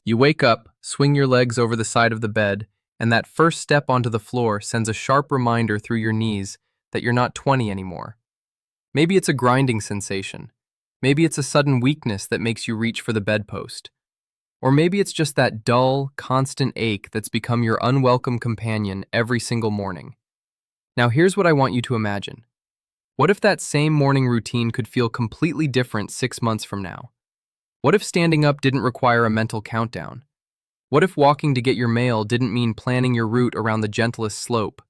You wake up, swing your legs over the side of the bed, and that first step onto the floor sends a sharp reminder through your knees that you're not 20 anymore. Maybe it's a grinding sensation. Maybe it's a sudden weakness that makes you reach for the bedpost. Or maybe it's just that dull, constant ache that's become your unwelcome companion every single morning. Now here's what I want you to imagine. What if that same morning routine could feel completely different 6 months from now? What if standing up didn't require a mental countdown? What if walking to get your mail didn't mean planning your route around the gentlest slope?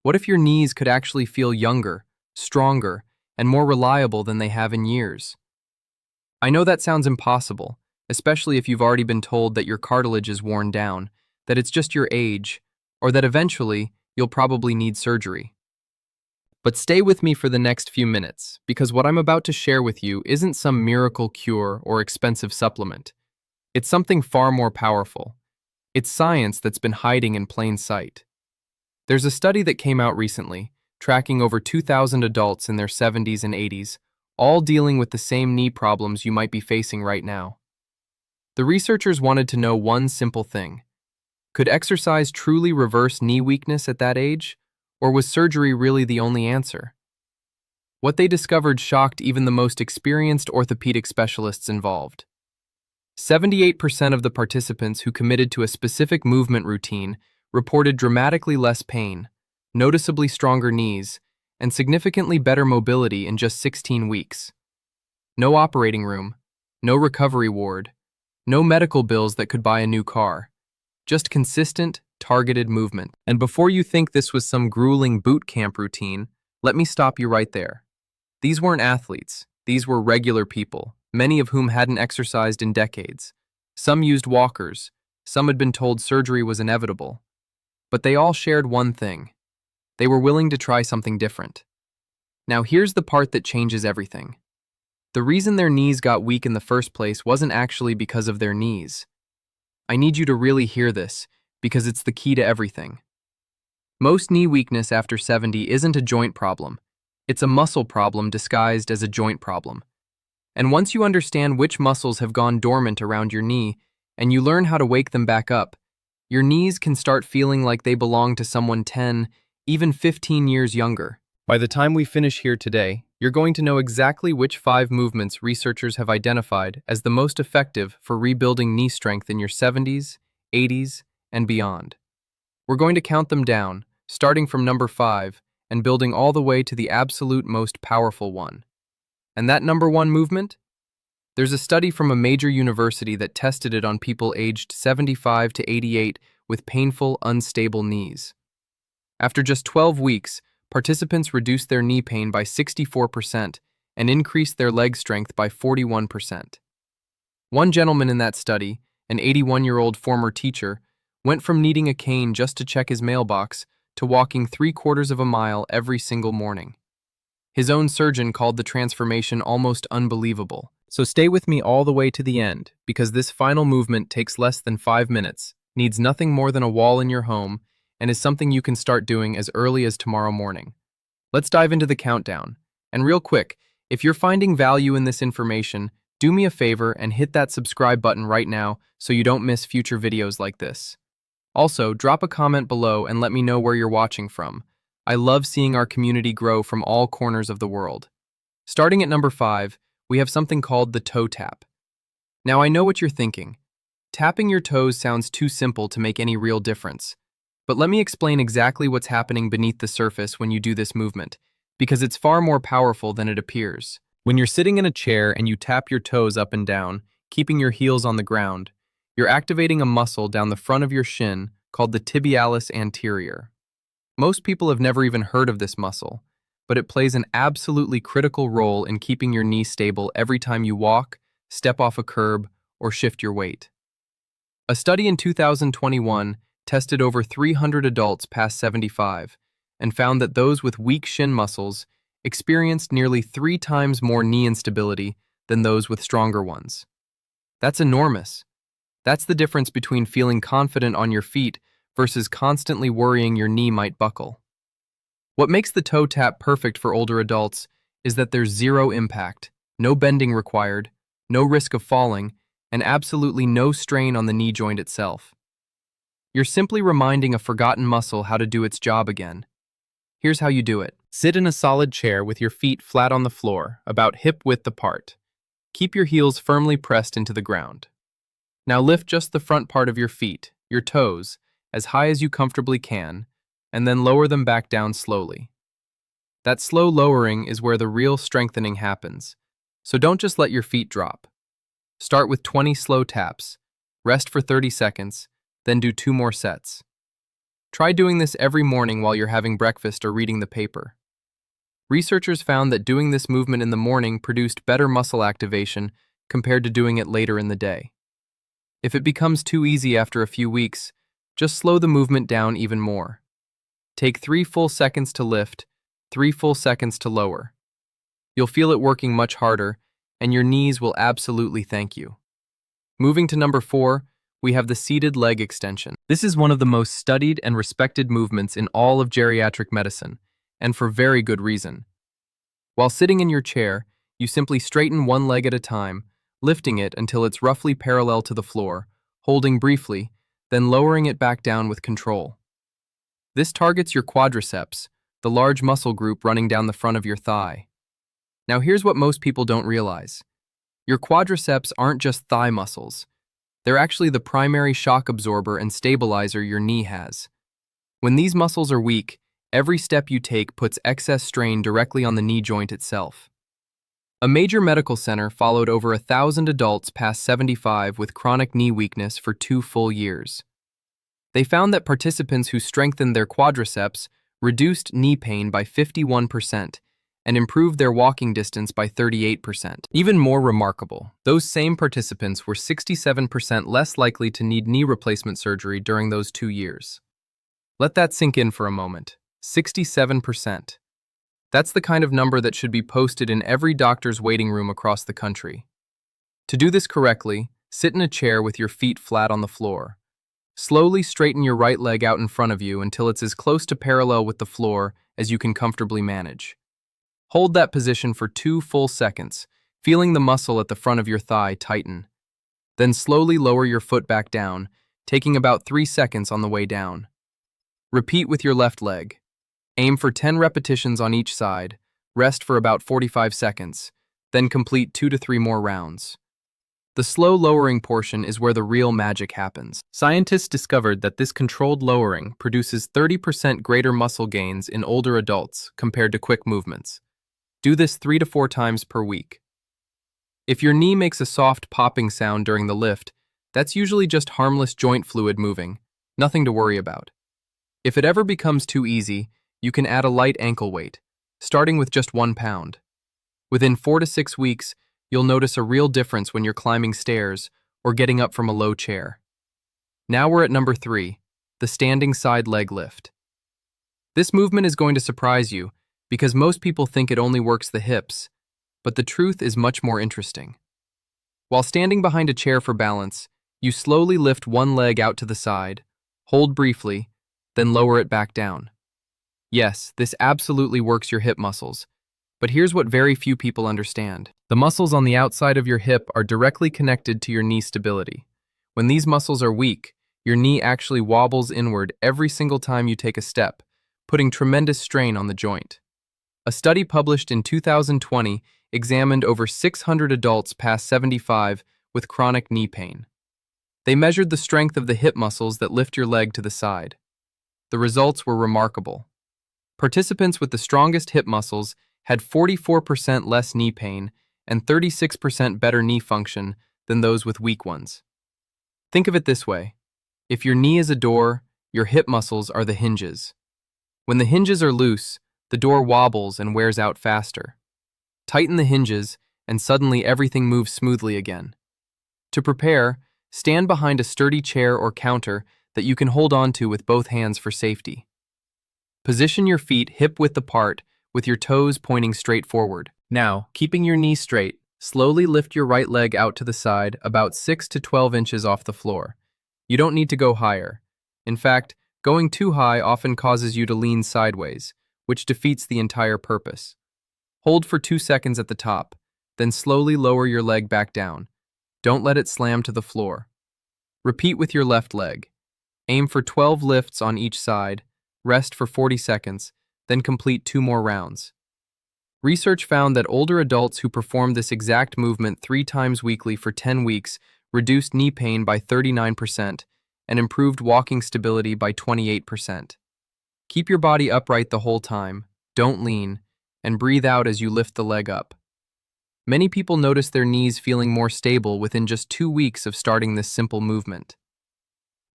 What if your knees could actually feel younger, stronger, and more reliable than they have in years? I know that sounds impossible, especially if you've already been told that your cartilage is worn down, that it's just your age, or that eventually you'll probably need surgery. But stay with me for the next few minutes, because what I'm about to share with you isn't some miracle cure or expensive supplement. It's something far more powerful. It's science that's been hiding in plain sight. There's a study that came out recently, tracking over 2,000 adults in their 70s and 80s, all dealing with the same knee problems you might be facing right now. The researchers wanted to know one simple thing. Could exercise truly reverse knee weakness at that age? Or was surgery really the only answer? What they discovered shocked even the most experienced orthopedic specialists involved. 78% of the participants who committed to a specific movement routine reported dramatically less pain, noticeably stronger knees, and significantly better mobility in just 16 weeks. No operating room, no recovery ward, no medical bills that could buy a new car. Just consistent, targeted movement. And before you think this was some grueling boot camp routine, let me stop you right there. These weren't athletes. These were regular people, many of whom hadn't exercised in decades. Some used walkers. Some had been told surgery was inevitable. But they all shared one thing. They were willing to try something different. Now here's the part that changes everything. The reason their knees got weak in the first place wasn't actually because of their knees. I need you to really hear this, because it's the key to everything. Most knee weakness after 70 isn't a joint problem. It's a muscle problem disguised as a joint problem. And once you understand which muscles have gone dormant around your knee, and you learn how to wake them back up, your knees can start feeling like they belong to someone 10, even 15 years younger. By the time we finish here today, you're going to know exactly which 5 movements researchers have identified as the most effective for rebuilding knee strength in your 70s, 80s, and beyond. We're going to count them down, starting from number 5 and building all the way to the absolute most powerful one. And that number 1 movement? There's a study from a major university that tested it on people aged 75 to 88 with painful, unstable knees. After just 12 weeks, participants reduced their knee pain by 64% and increased their leg strength by 41%. One gentleman in that study, an 81-year-old former teacher, went from needing a cane just to check his mailbox to walking 3/4 of a mile every single morning. His own surgeon called the transformation almost unbelievable. So stay with me all the way to the end, because this final movement takes less than 5 minutes, needs nothing more than a wall in your home, and is something you can start doing as early as tomorrow morning. Let's dive into the countdown. And real quick, if you're finding value in this information, do me a favor and hit that subscribe button right now so you don't miss future videos like this. Also, drop a comment below and let me know where you're watching from. I love seeing our community grow from all corners of the world. Starting at number 5, we have something called the toe tap. Now I know what you're thinking. Tapping your toes sounds too simple to make any real difference. But let me explain exactly what's happening beneath the surface when you do this movement, because it's far more powerful than it appears. When you're sitting in a chair and you tap your toes up and down, keeping your heels on the ground, you're activating a muscle down the front of your shin called the tibialis anterior. Most people have never even heard of this muscle, but it plays an absolutely critical role in keeping your knee stable every time you walk, step off a curb, or shift your weight. A study in 2021 tested over 300 adults past 75 and found that those with weak shin muscles experienced nearly 3 times more knee instability than those with stronger ones. That's enormous. That's the difference between feeling confident on your feet versus constantly worrying your knee might buckle. What makes the toe tap perfect for older adults is that there's zero impact, no bending required, no risk of falling, and absolutely no strain on the knee joint itself. You're simply reminding a forgotten muscle how to do its job again. Here's how you do it. Sit in a solid chair with your feet flat on the floor, about hip-width apart. Keep your heels firmly pressed into the ground. Now lift just the front part of your feet, your toes, as high as you comfortably can, and then lower them back down slowly. That slow lowering is where the real strengthening happens, so don't just let your feet drop. Start with 20 slow taps, rest for 30 seconds, then do 2 more sets. Try doing this every morning while you're having breakfast or reading the paper. Researchers found that doing this movement in the morning produced better muscle activation compared to doing it later in the day. If it becomes too easy after a few weeks, just slow the movement down even more. Take 3 full seconds to lift, 3 full seconds to lower. You'll feel it working much harder, and your knees will absolutely thank you. Moving to number 4, we have the seated leg extension. This is one of the most studied and respected movements in all of geriatric medicine, and for very good reason. While sitting in your chair, you simply straighten one leg at a time, lifting it until it's roughly parallel to the floor, holding briefly, then lowering it back down with control. This targets your quadriceps, the large muscle group running down the front of your thigh. Now here's what most people don't realize. Your quadriceps aren't just thigh muscles. They're actually the primary shock absorber and stabilizer your knee has. When these muscles are weak, every step you take puts excess strain directly on the knee joint itself. A major medical center followed over 1,000 adults past 75 with chronic knee weakness for 2 full years. They found that participants who strengthened their quadriceps reduced knee pain by 51% and improved their walking distance by 38%. Even more remarkable, those same participants were 67% less likely to need knee replacement surgery during those 2 years. Let that sink in for a moment. 67%. That's the kind of number that should be posted in every doctor's waiting room across the country. To do this correctly, sit in a chair with your feet flat on the floor. Slowly straighten your right leg out in front of you until it's as close to parallel with the floor as you can comfortably manage. Hold that position for 2 full seconds, feeling the muscle at the front of your thigh tighten. Then slowly lower your foot back down, taking about 3 seconds on the way down. Repeat with your left leg. Aim for 10 repetitions on each side, rest for about 45 seconds, then complete 2 to 3 more rounds. The slow lowering portion is where the real magic happens. Scientists discovered that this controlled lowering produces 30% greater muscle gains in older adults compared to quick movements. Do this 3 to 4 times per week. If your knee makes a soft popping sound during the lift, that's usually just harmless joint fluid moving, nothing to worry about. If it ever becomes too easy, you can add a light ankle weight, starting with just 1 pound. Within 4 to 6 weeks, you'll notice a real difference when you're climbing stairs or getting up from a low chair. Now we're at number 3, the standing side leg lift. This movement is going to surprise you because most people think it only works the hips, but the truth is much more interesting. While standing behind a chair for balance, you slowly lift one leg out to the side, hold briefly, then lower it back down. Yes, this absolutely works your hip muscles, but here's what very few people understand. The muscles on the outside of your hip are directly connected to your knee stability. When these muscles are weak, your knee actually wobbles inward every single time you take a step, putting tremendous strain on the joint. A study published in 2020 examined over 600 adults past 75 with chronic knee pain. They measured the strength of the hip muscles that lift your leg to the side. The results were remarkable. Participants with the strongest hip muscles had 44% less knee pain and 36% better knee function than those with weak ones. Think of it this way. If your knee is a door, your hip muscles are the hinges. When the hinges are loose, the door wobbles and wears out faster. Tighten the hinges, and suddenly everything moves smoothly again. To prepare, stand behind a sturdy chair or counter that you can hold on to with both hands for safety. Position your feet hip-width apart with your toes pointing straight forward. Now, keeping your knee straight, slowly lift your right leg out to the side about 6 to 12 inches off the floor. You don't need to go higher. In fact, going too high often causes you to lean sideways, which defeats the entire purpose. Hold for 2 seconds at the top, then slowly lower your leg back down. Don't let it slam to the floor. Repeat with your left leg. Aim for 12 lifts on each side, rest for 40 seconds, then complete 2 more rounds. Research found that older adults who performed this exact movement 3 times weekly for 10 weeks reduced knee pain by 39% and improved walking stability by 28%. Keep your body upright the whole time, don't lean, and breathe out as you lift the leg up. Many people notice their knees feeling more stable within just 2 weeks of starting this simple movement.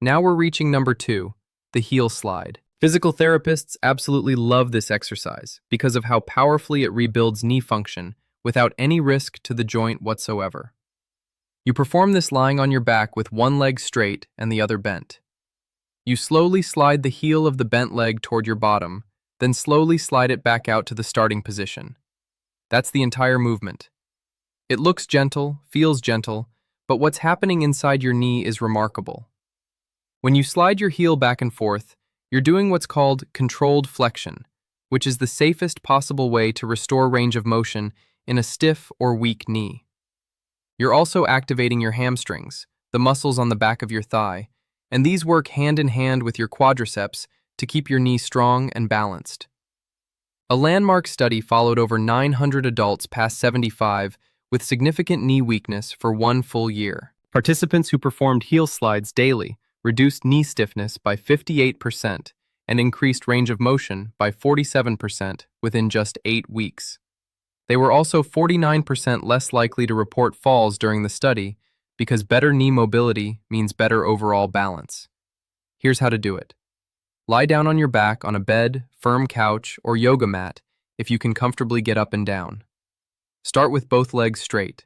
Now we're reaching number 2, the heel slide. Physical therapists absolutely love this exercise because of how powerfully it rebuilds knee function without any risk to the joint whatsoever. You perform this lying on your back with one leg straight and the other bent. You slowly slide the heel of the bent leg toward your bottom, then slowly slide it back out to the starting position. That's the entire movement. It looks gentle, feels gentle, but what's happening inside your knee is remarkable. When you slide your heel back and forth, you're doing what's called controlled flexion, which is the safest possible way to restore range of motion in a stiff or weak knee. You're also activating your hamstrings, the muscles on the back of your thigh, and these work hand in hand with your quadriceps to keep your knee strong and balanced. A landmark study followed over 900 adults past 75 with significant knee weakness for 1 full year. Participants who performed heel slides daily reduced knee stiffness by 58% and increased range of motion by 47% within just 8 weeks. They were also 49% less likely to report falls during the study because better knee mobility means better overall balance. Here's how to do it. Lie down on your back on a bed, firm couch, or yoga mat if you can comfortably get up and down. Start with both legs straight.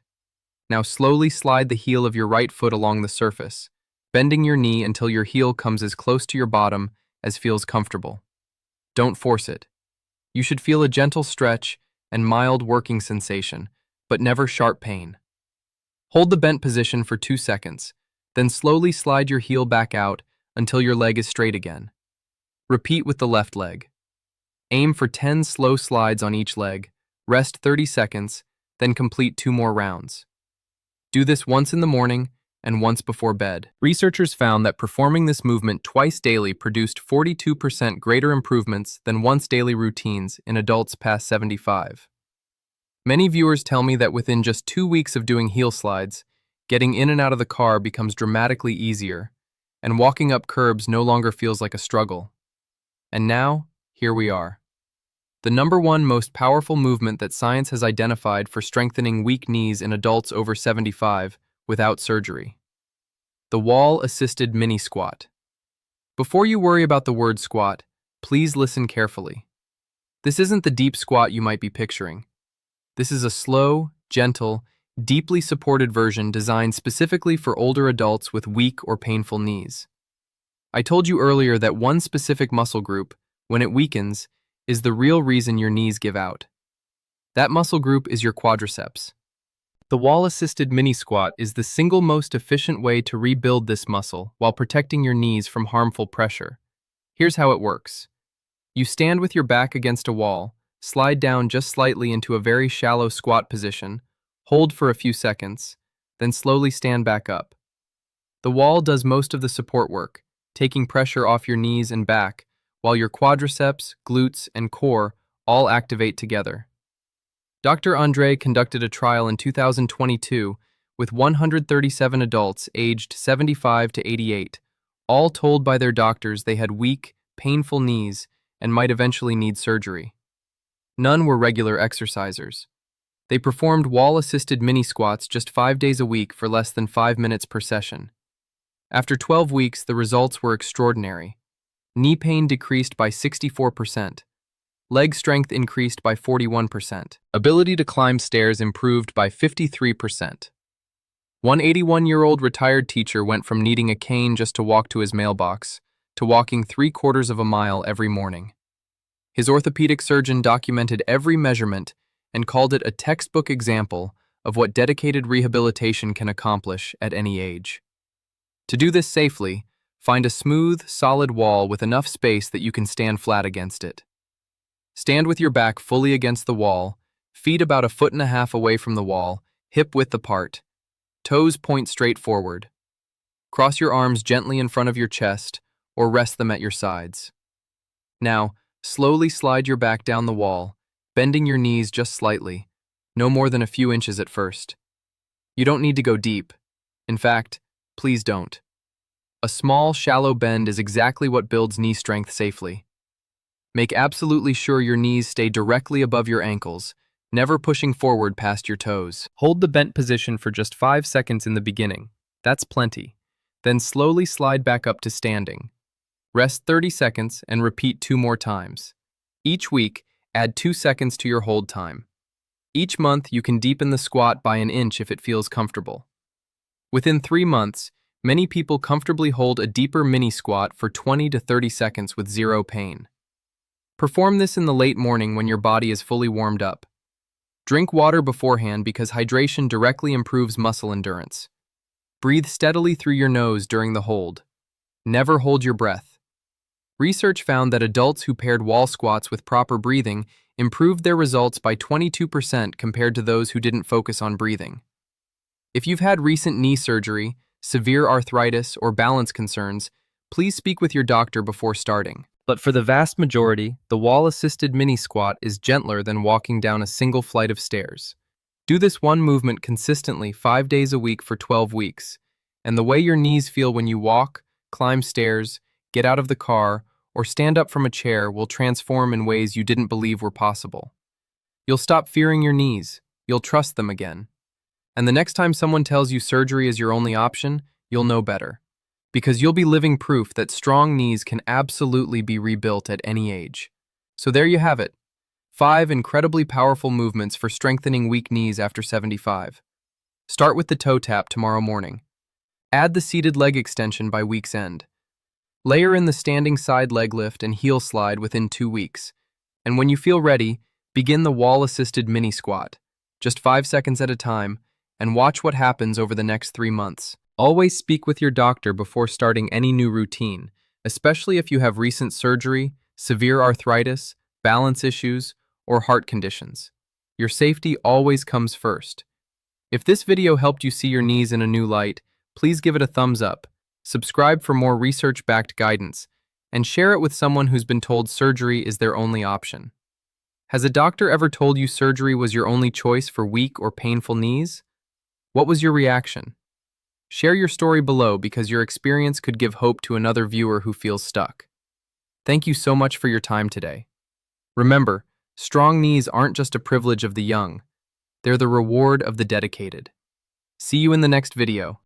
Now slowly slide the heel of your right foot along the surface, bending your knee until your heel comes as close to your bottom as feels comfortable. Don't force it. You should feel a gentle stretch and mild working sensation, but never sharp pain. Hold the bent position for 2 seconds, then slowly slide your heel back out until your leg is straight again. Repeat with the left leg. Aim for 10 slow slides on each leg, rest 30 seconds, then complete 2 more rounds. Do this once in the morning and once before bed. Researchers found that performing this movement twice daily produced 42% greater improvements than once daily routines in adults past 75. Many viewers tell me that within just 2 weeks of doing heel slides, getting in and out of the car becomes dramatically easier, and walking up curbs no longer feels like a struggle. And now, here we are. The #1 most powerful movement that science has identified for strengthening weak knees in adults over 75 without surgery. The wall-assisted mini squat. Before you worry about the word squat, please listen carefully. This isn't the deep squat you might be picturing. This is a slow, gentle, deeply supported version designed specifically for older adults with weak or painful knees. I told you earlier that one specific muscle group, when it weakens, is the real reason your knees give out. That muscle group is your quadriceps. The wall-assisted mini squat is the single most efficient way to rebuild this muscle while protecting your knees from harmful pressure. Here's how it works. You stand with your back against a wall, slide down just slightly into a very shallow squat position, hold for a few seconds, then slowly stand back up. The wall does most of the support work, taking pressure off your knees and back, while your quadriceps, glutes, and core all activate together. Dr. Andree conducted a trial in 2022 with 137 adults aged 75 to 88, all told by their doctors they had weak, painful knees and might eventually need surgery. None were regular exercisers. They performed wall-assisted mini squats just 5 days a week for less than 5 minutes per session. After 12 weeks, the results were extraordinary. Knee pain decreased by 64%. Leg strength increased by 41%. Ability to climb stairs improved by 53%. One 81-year-old retired teacher went from needing a cane just to walk to his mailbox to walking 3/4 of a mile every morning. His orthopedic surgeon documented every measurement and called it a textbook example of what dedicated rehabilitation can accomplish at any age. To do this safely, find a smooth, solid wall with enough space that you can stand flat against it. Stand with your back fully against the wall, feet about 1.5 feet away from the wall, hip width apart. Toes point straight forward. Cross your arms gently in front of your chest or rest them at your sides. Now, slowly slide your back down the wall, bending your knees just slightly, no more than a few inches at first. You don't need to go deep. In fact, please don't. A small, shallow bend is exactly what builds knee strength safely. Make absolutely sure your knees stay directly above your ankles, never pushing forward past your toes. Hold the bent position for just 5 seconds in the beginning. That's plenty. Then slowly slide back up to standing. Rest 30 seconds and repeat 2 more times. Each week, add 2 seconds to your hold time. Each month, you can deepen the squat by an inch if it feels comfortable. Within 3 months, many people comfortably hold a deeper mini squat for 20 to 30 seconds with zero pain. Perform this in the late morning when your body is fully warmed up. Drink water beforehand because hydration directly improves muscle endurance. Breathe steadily through your nose during the hold. Never hold your breath. Research found that adults who paired wall squats with proper breathing improved their results by 22% compared to those who didn't focus on breathing. If you've had recent knee surgery, severe arthritis, or balance concerns, please speak with your doctor before starting. But for the vast majority, the wall-assisted mini squat is gentler than walking down a single flight of stairs. Do this one movement consistently 5 days a week for 12 weeks, and the way your knees feel when you walk, climb stairs, get out of the car, or stand up from a chair will transform in ways you didn't believe were possible. You'll stop fearing your knees. You'll trust them again. And the next time someone tells you surgery is your only option, you'll know better. Because you'll be living proof that strong knees can absolutely be rebuilt at any age. So there you have it. 5 incredibly powerful movements for strengthening weak knees after 75. Start with the toe tap tomorrow morning. Add the seated leg extension by week's end. Layer in the standing side leg lift and heel slide within 2 weeks. And when you feel ready, begin the wall-assisted mini squat, just 5 seconds at a time, and watch what happens over the next 3 months. Always speak with your doctor before starting any new routine, especially if you have recent surgery, severe arthritis, balance issues, or heart conditions. Your safety always comes first. If this video helped you see your knees in a new light, please give it a thumbs up, subscribe for more research-backed guidance, and share it with someone who's been told surgery is their only option. Has a doctor ever told you surgery was your only choice for weak or painful knees? What was your reaction? Share your story below because your experience could give hope to another viewer who feels stuck. Thank you so much for your time today. Remember, strong knees aren't just a privilege of the young. They're the reward of the dedicated. See you in the next video.